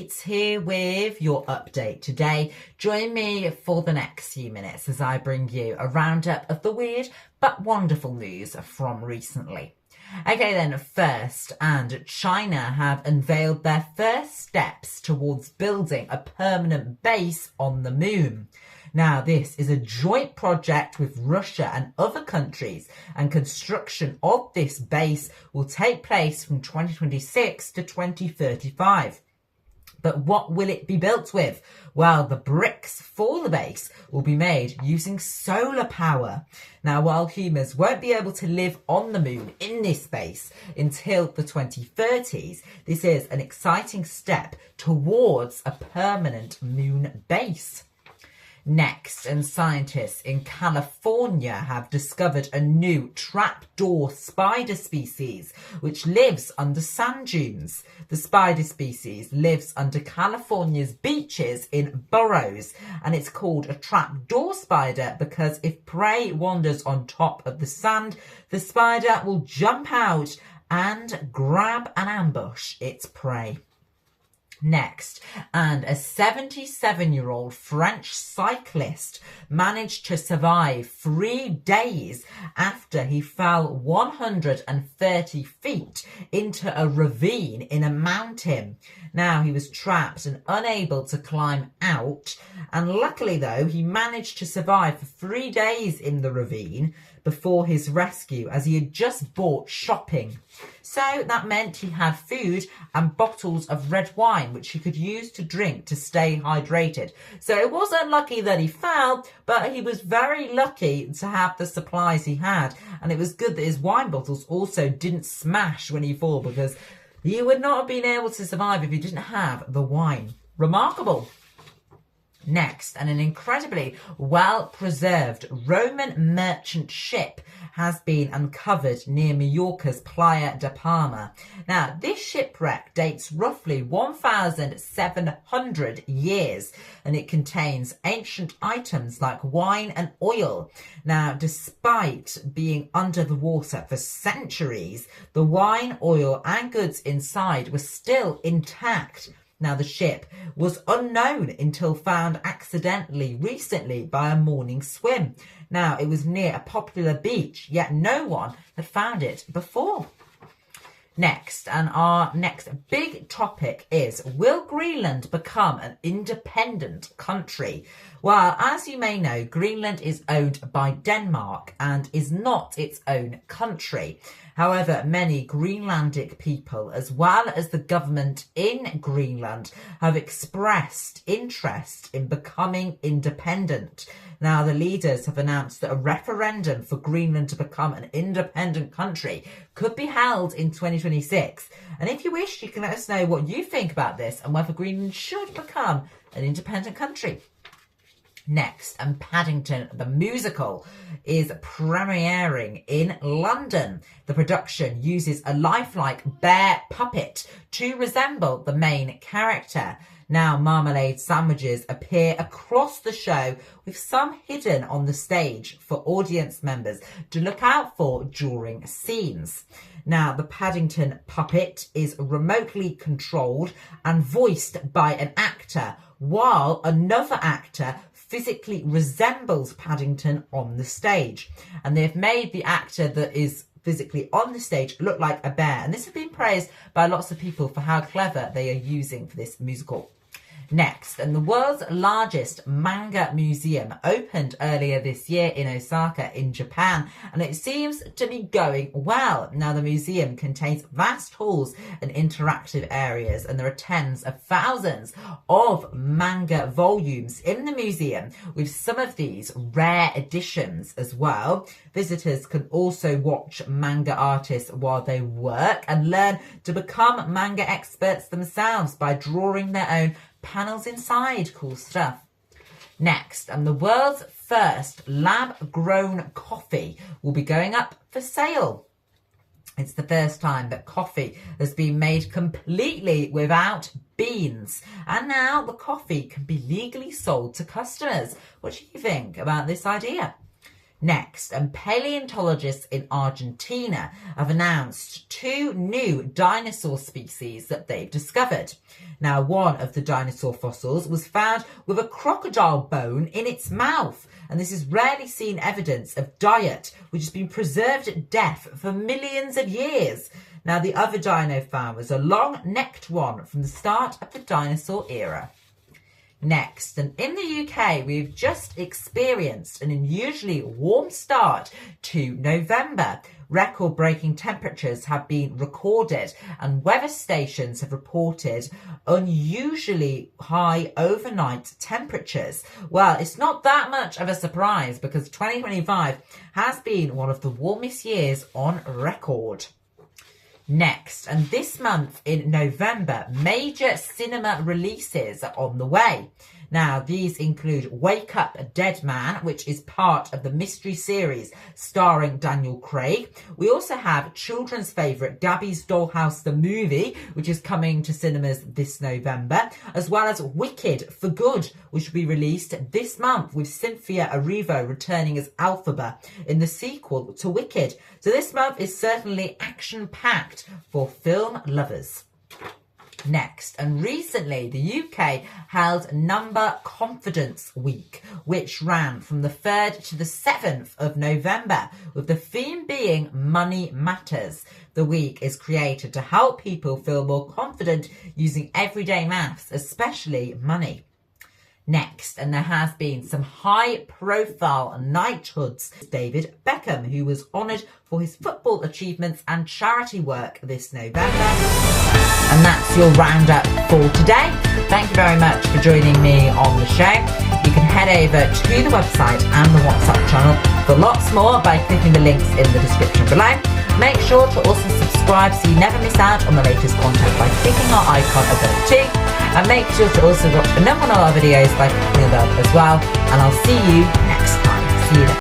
Pete here with your update today. Join me for the next few minutes as I bring you a roundup of the weird but wonderful news from recently. Okay then, first, and China have unveiled their first steps towards building a permanent base on the moon. Now, this is a joint project with Russia and other countries, and construction of this base will take place from 2026 to 2035. But what will it be built with? Well, the bricks for the base will be made using solar power. Now, while humans won't be able to live on the moon in this base until the 2030s, this is an exciting step towards a permanent moon base. Next, and scientists in California have discovered a new trapdoor spider species which lives under sand dunes. The spider species lives under California's beaches in burrows, and it's called a trapdoor spider because if prey wanders on top of the sand, the spider will jump out and grab and ambush its prey. Next, and a 77-year-old French cyclist managed to survive 3 days after he fell 130 feet into a ravine in a mountain. Now, he was trapped and unable to climb out, and luckily though, he managed to survive for 3 days in the ravine before his rescue, as he had just bought shopping. So that meant he had food and bottles of red wine, which he could use to drink to stay hydrated. So it was unlucky that he fell, but he was very lucky to have the supplies he had. And it was good that his wine bottles also didn't smash when he fell, because he would not have been able to survive if he didn't have the wine. Remarkable. Next, and an incredibly well-preserved Roman merchant ship has been uncovered near Mallorca's Playa de Palma. Now, this shipwreck dates roughly 1,700 years, and it contains ancient items like wine and oil. Now, despite being under the water for centuries, the wine, oil and goods inside were still intact. Now, the ship was unknown until found accidentally recently by a morning swim. Now, it was near a popular beach, yet no one had found it before. Next, and our next big topic is, will Greenland become an independent country? Well, as you may know, Greenland is owned by Denmark and is not its own country. However, many Greenlandic people, as well as the government in Greenland, have expressed interest in becoming independent. Now, the leaders have announced that a referendum for Greenland to become an independent country could be held in 2026. And if you wish, you can let us know what you think about this and whether Greenland should become an independent country. Next, and Paddington the musical is premiering in London. The production uses a lifelike bear puppet to resemble the main character. Now, marmalade sandwiches appear across the show, with some hidden on the stage for audience members to look out for during scenes. Now, the Paddington puppet is remotely controlled and voiced by an actor, while another actor physically resembles Paddington on the stage. And they've made the actor that is physically on the stage look like a bear. And this has been praised by lots of people for how clever they are using for this musical. Next, and the world's largest manga museum opened earlier this year in Osaka in Japan, and it seems to be going well. Now, the museum contains vast halls and interactive areas, and there are tens of thousands of manga volumes in the museum, with some of these rare editions as well. Visitors can also watch manga artists while they work and learn to become manga experts themselves by drawing their own panels inside. Cool stuff. Next, and the world's first lab-grown coffee will be going up for sale. It's the first time that coffee has been made completely without beans, and now the coffee can be legally sold to customers. What do you think about this idea? Next, and paleontologists in Argentina have announced 2 new dinosaur species that they've discovered. Now, one of the dinosaur fossils was found with a crocodile bone in its mouth, and this is rarely seen evidence of diet, which has been preserved at death for millions of years. Now, the other dino found was a long-necked one from the start of the dinosaur era. Next, and in the UK, we've just experienced an unusually warm start to November. Record-breaking temperatures have been recorded and weather stations have reported unusually high overnight temperatures. Well, it's not that much of a surprise because 2025 has been one of the warmest years on record. Next, and this month in November, major cinema releases are on the way. Now, these include Wake Up Dead Man, which is part of the mystery series starring Daniel Craig. We also have children's favourite Gabby's Dollhouse the movie, which is coming to cinemas this November, as well as Wicked for Good, which will be released this month with Cynthia Erivo returning as Elphaba in the sequel to Wicked. So this month is certainly action-packed for film lovers. Next, and recently the UK held Number Confidence Week, which ran from the 3rd to the 7th of November, with the theme being Money Matters. The week is created to help people feel more confident using everyday maths, especially money. Next, and there has been some high-profile knighthoods. David Beckham, who was honoured for his football achievements and charity work this November. And that's your roundup for today. Thank you very much for joining me on the show. You can head over to the website and the WhatsApp channel for lots more by clicking the links in the description below. Make sure to also subscribe so you never miss out on the latest content by clicking our icon above too. And make sure to also watch a number of our videos by clicking the bell as well. And I'll see you next time. See you then.